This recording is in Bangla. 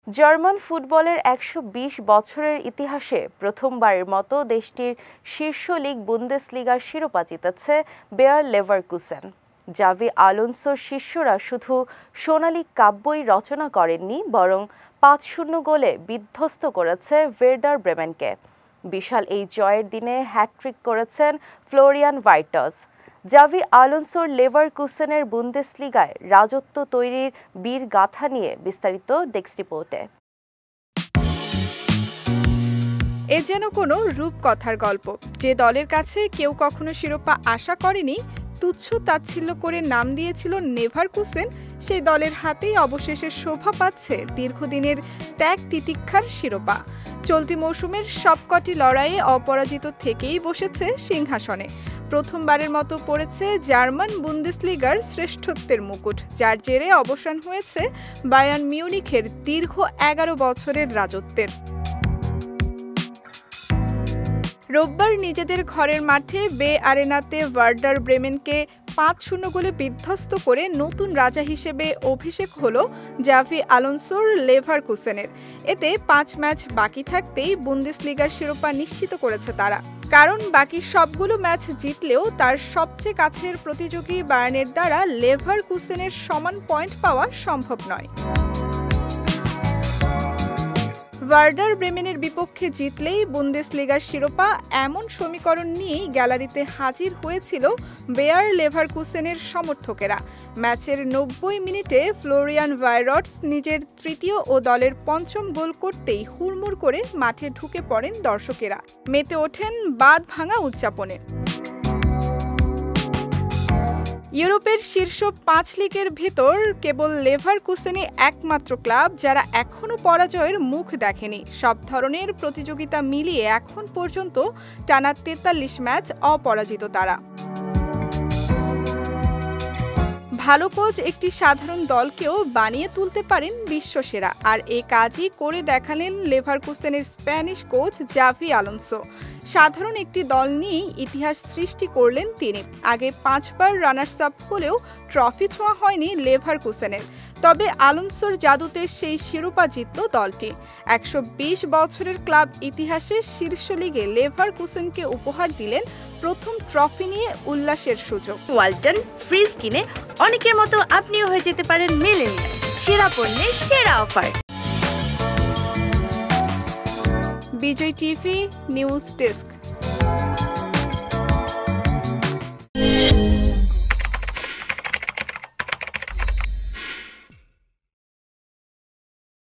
জার্মান ফুটবলের ১২০ বছরের ইতিহাসে প্রথমবারের মতো দেশটির শীর্ষ লীগ বুন্দেসলিগার শিরোপা জিতেছে বেয়ার লেভারকুসেন। জাভি আলোনসোর শিষ্যরা শুধু সোনালি কাব্যই রচনা করেননি, বরং ৫-০ গোলে বিধ্বস্ত করেছে ভের্ডার ব্রেমেনকে। বিশাল এই জয়ের দিনে হ্যাটট্রিক করেছেন ফ্লোরিয়ান ভাইর্টজ। জাভি আলোনসোর লেভারকুসেনের বুন্দেসলিগায় রাজত্ব তৈরির বীর গাথা নিয়ে বিস্তারিত ডেস্ক রিপোর্টে। এ যেন কোনো রূপকথার গল্প। যে দলের কাছে কেউ কখনো শিরোপা আশা করেনি, তুচ্ছ তাচ্ছিল্য করে নাম দিয়েছিল নেভারকুসেন, সেই দলের হাতেই অবশেষে শোভা পাচ্ছে দীর্ঘদিনের ত্যাগ তিতিক্ষার শিরোপা। চলতি মৌসুমের সবকটি লড়াইয়ে অপরাজিত থেকেই বসেছে সিংহাসনে। প্রথমবারের মতো পড়েছে জার্মান বুন্দেসলিগার শ্রেষ্ঠত্বের মুকুট, যার জেরে অবসান হয়েছে বায়ার্ন মিউনিখের দীর্ঘ ১১ বছরের রাজত্বের। রোববার নিজেদের ঘরের মাঠে বে আরেনাতে ভার্ডার ব্রেমেনকে ৫-০ গোলে বিধ্বস্ত করে নতুন রাজা হিসেবে অভিষেক হলো জাভি আলোনসোর লেভারকুসেনের। এতে ৫ ম্যাচ বাকি থাকতেই বুন্দেসলিগার শিরোপা নিশ্চিত করেছে তারা। কারণ বাকি সবগুলো ম্যাচ জিতলেও তার সবচেয়ে কাছের প্রতিযোগী বায়ার্নের দ্বারা লেভারকুসেনের সমান পয়েন্ট পাওয়া সম্ভব নয়। ভার্ডার ব্রেমেনের বিপক্ষে জিতলেই বুন্দেসলিগার শিরোপা, এমন সমীকরণ নিয়েই গ্যালারিতে হাজির হয়েছিল বেয়ার লেভারকুসেনের সমর্থকেরা। ম্যাচের ৯০ মিনিটে ফ্লোরিয়ান ভাইর্টজ নিজের তৃতীয় ও দলের পঞ্চম গোল করতেই হুড়মুড় করে মাঠে ঢুকে পড়েন দর্শকেরা। মেতে ওঠেন বাঁধ ভাঙা উদযাপনে। ইউরোপের শীর্ষ ৫ লিগের ভেতর কেবল লেভারকুসেনই একমাত্র ক্লাব যারা এখনও পরাজয়ের মুখ দেখেনি। সব ধরনের প্রতিযোগিতা মিলিয়ে এখন পর্যন্ত টানা ৪৩ ম্যাচ অপরাজিত তারা। ভালো কোচ একটি সাধারণ দলকেও বানিয়ে তুলতে পারেন বিশ্বসেরা, আর এই কাজই করে দেখালেন লেভারকুসেনের স্প্যানিশ কোচ জাভি আলোনসো। সাধারণ একটি দল নিয়েই ইতিহাস সৃষ্টি করলেন তিনি। আগে ৫ বার রানার্স আপ হলেও ট্রফি ছোঁয়া হয়নি লেভারকুসেনের। তবে আলোনসোর জাদুতে সেই শিরোপা জিতল দলটি। ১২০ বছরের ক্লাব ইতিহাসে শীর্ষ লিগে লেভারকুসেনকে উপহার দিলেন প্রথম ট্রফি নিয়ে উল্লাসের সুযোগ। ওয়ালটন ফ্রিজ কিনে অনেকের মতো আপনিও হয়ে যেতে পারেন মিলেনিয়াল। সেরা পণ্যের সেরা অফার। বিজয় টিভি নিউজ ডেস্ক।